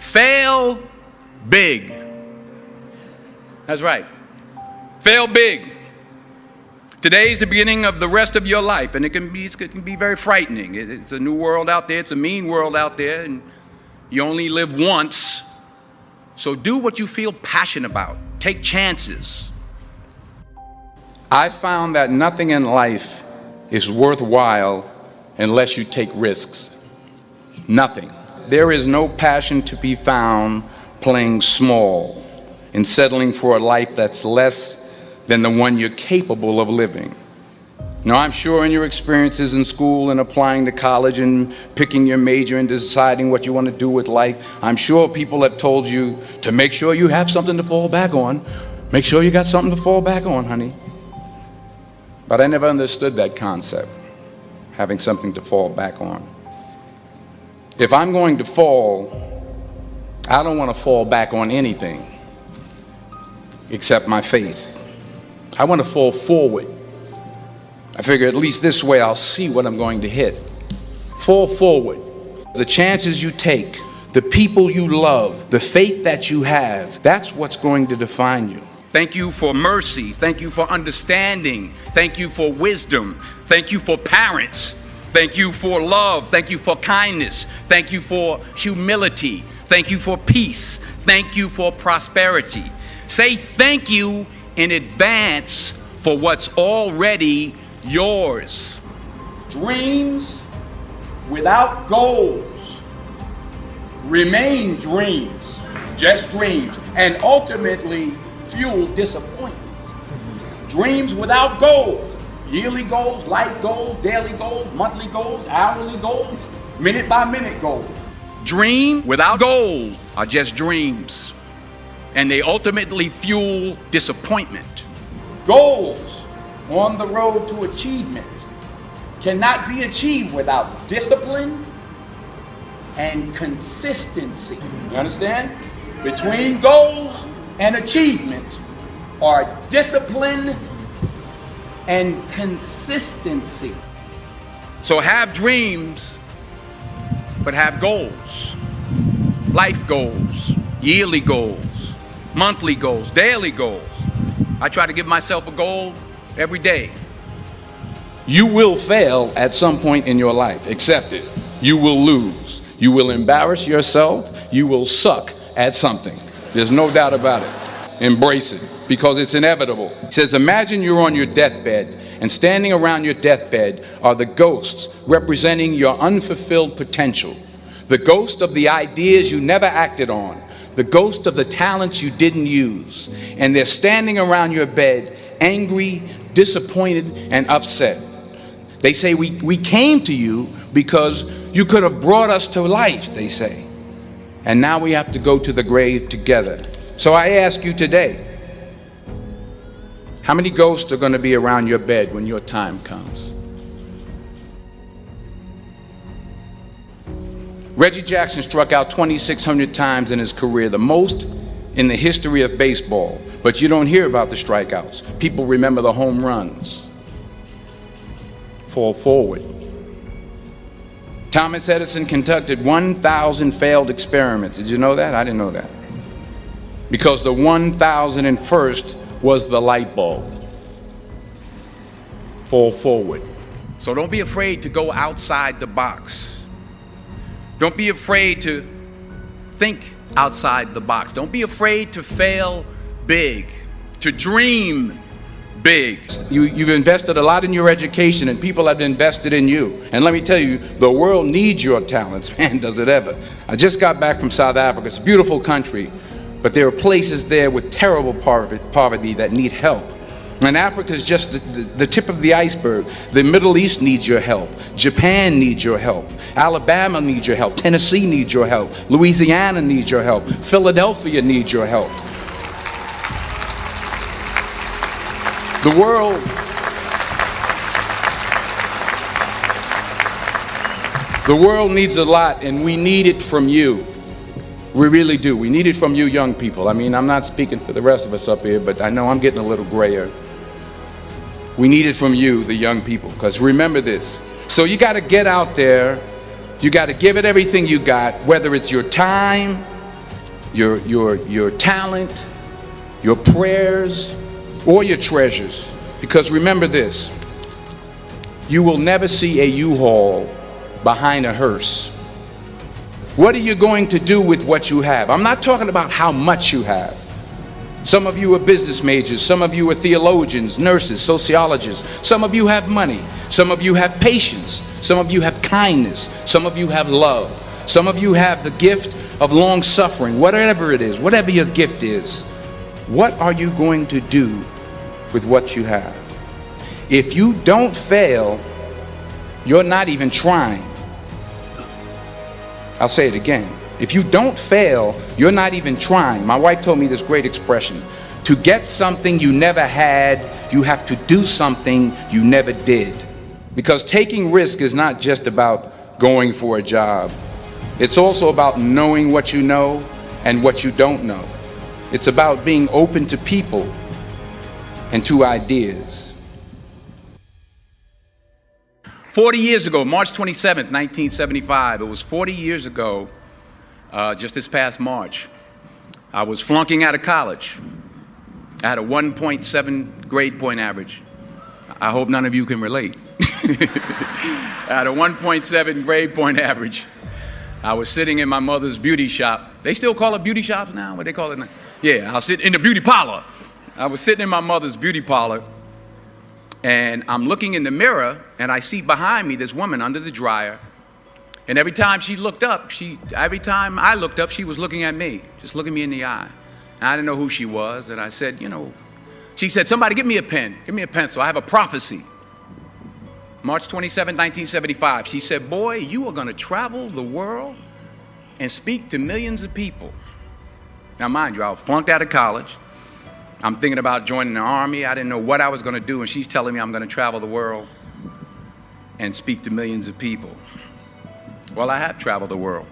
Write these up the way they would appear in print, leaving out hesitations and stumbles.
Fail big. That's right. Fail big. Today is the beginning of the rest of your life, and it can be very frightening. It's a new world out there. It's a mean world out there, and you only live once. So do what you feel passionate about. Take chances. I found that nothing in life is worthwhile unless you take risks. Nothing. There is no passion to be found playing small and settling for a life that's less than the one you're capable of living. Now, I'm sure in your experiences in school and applying to college and picking your major and deciding what you want to do with life, I'm sure people have told you to make sure you have something to fall back on. Make sure you got something to fall back on, honey. But I never understood that concept, having something to fall back on. If I'm going to fall, I don't want to fall back on anything except my faith. I want to fall forward. I figure at least this way I'll see what I'm going to hit. Fall forward. The chances you take, the people you love, the faith that you have, that's what's going to define you. Thank you for mercy. Thank you for understanding. Thank you for wisdom. Thank you for parents. Thank you for love. Thank you for kindness. Thank you for humility. Thank you for peace. Thank you for prosperity. Say thank you in advance for what's already yours. Dreams without goals remain dreams, just dreams, and ultimately fuel disappointment. Dreams without goals, yearly goals, life goals, daily goals, monthly goals, hourly goals, minute by minute goals. Dreams without goals are just dreams, and they ultimately fuel disappointment. Goals on the road to achievement cannot be achieved without discipline and consistency. You understand? Between goals and achievement are discipline and consistency. So have dreams, but have goals. Life goals, yearly goals, monthly goals, daily goals. I try to give myself a goal every day. You will fail at some point in your life. Accept it. You will lose. You will embarrass yourself. You will suck at something. There's no doubt about it. Embrace it, because it's inevitable. It says, imagine you're on your deathbed, and standing around your deathbed are the ghosts representing your unfulfilled potential. The ghost of the ideas you never acted on. The ghost of the talents you didn't use. And they're standing around your bed, angry, disappointed, and upset. They say, we came to you because you could have brought us to life, they say. And now we have to go to the grave together. So I ask you today, how many ghosts are going to be around your bed when your time comes? Reggie Jackson struck out 2,600 times in his career, the most in the history of baseball. But you don't hear about the strikeouts. People remember the home runs. Fall forward. Thomas Edison conducted 1,000 failed experiments. Did you know that? I didn't know that. Because the 1,001st was the light bulb. Fall forward. So don't be afraid to go outside the box. Don't be afraid to think outside the box. Don't be afraid to fail big, to dream big. You've invested a lot in your education, and people have invested in you. And let me tell you, the world needs your talents. Man, does it ever. I just got back from South Africa. It's a beautiful country, but there are places there with terrible poverty that need help. And Africa is just the tip of the iceberg. The Middle East needs your help. Japan needs your help. Alabama needs your help. Tennessee needs your help. Louisiana needs your help. Philadelphia needs your help. The world needs a lot, and we need it from you. We really do. We need it from you young people. I mean, I'm not speaking for the rest of us up here, but I know I'm getting a little grayer. We need it from you, the young people, because remember this. So you got to get out there. You got to give it everything you got, whether it's your time, your talent, your prayers, or your treasures. Because remember this, you will never see a U-Haul behind a hearse. What are you going to do with what you have? I'm not talking about how much you have. Some of you are business majors, some of you are theologians, nurses, sociologists. Some of you have money, some of you have patience, some of you have kindness, some of you have love, some of you have the gift of long suffering. Whatever it is, whatever your gift is, what are you going to do with what you have? If you don't fail, you're not even trying. I'll say it again. If you don't fail, you're not even trying. My wife told me this great expression: to get something you never had, you have to do something you never did. Because taking risk is not just about going for a job. It's also about knowing what you know and what you don't know. It's about being open to people and to ideas. 40 years ago, March 27th, 1975, it was 40 years ago, just this past March, I was flunking out of college. I had a 1.7 grade point average. I hope none of you can relate. I had a 1.7 grade point average. I was sitting in my mother's beauty shop. They still call it beauty shops now? What they call it now? Yeah, I was sitting in the beauty parlor. I was sitting in my mother's beauty parlor, and I'm looking in the mirror, and I see behind me this woman under the dryer. And every time she looked up, every time I looked up, she was looking at me, just looking me in the eye. And I didn't know who she was, and I said, she said, "Somebody give me a pen, give me a pencil, I have a prophecy." March 27, 1975, she said, "Boy, you are gonna travel the world and speak to millions of people." Now mind you, I was flunked out of college. I'm thinking about joining the army. I didn't know what I was gonna do, and she's telling me I'm gonna travel the world and speak to millions of people. Well, I have traveled the world,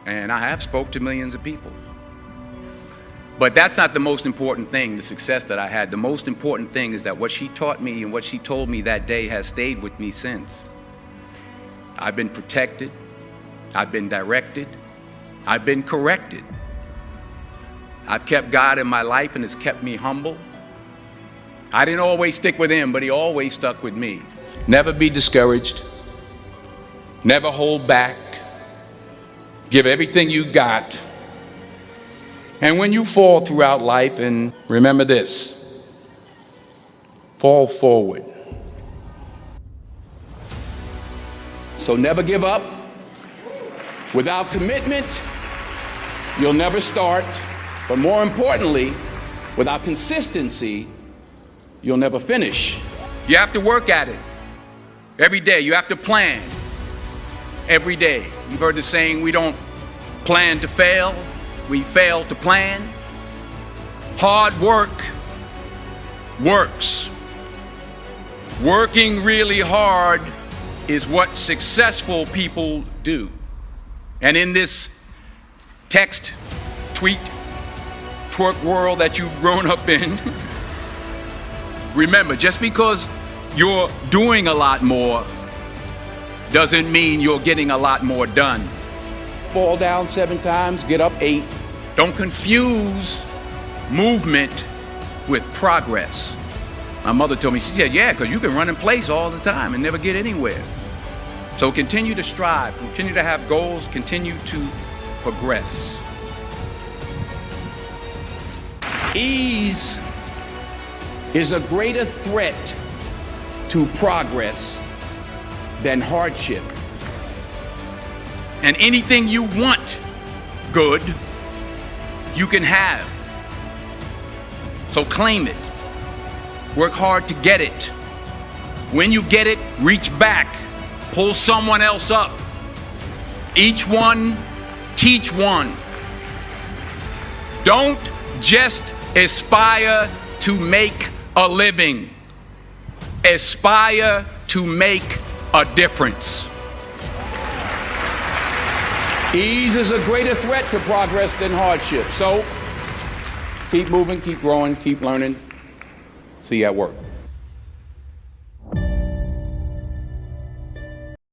and I have spoke to millions of people. But that's not the most important thing, the success that I had. The most important thing is that what she taught me and what she told me that day has stayed with me since. I've been protected, I've been directed, I've been corrected. I've kept God in my life, and it's kept me humble. I didn't always stick with him, but he always stuck with me. Never be discouraged. Never hold back. Give everything you got. And when you fall throughout life, and remember this, fall forward. So never give up. Without commitment, you'll never start. But more importantly, without consistency, you'll never finish. You have to work at it every day. You have to plan every day. You've heard the saying, we don't plan to fail, we fail to plan. Hard work works. Working really hard is what successful people do. And in this text, tweet, twerk world that you've grown up in, remember, just because you're doing a lot more doesn't mean you're getting a lot more done. Fall down 7 times, get up 8. Don't confuse movement with progress. My mother told me, she said, yeah, because you can run in place all the time and never get anywhere. So continue to strive, continue to have goals, continue to progress. Ease is a greater threat to progress than hardship. And anything you want good, you can have. So claim it. Work hard to get it. When you get it, reach back. Pull someone else up. Each one, teach one. Don't just aspire to make a living. Aspire to make a difference. Ease is a greater threat to progress than hardship. So keep moving, keep growing, keep learning. See you at work.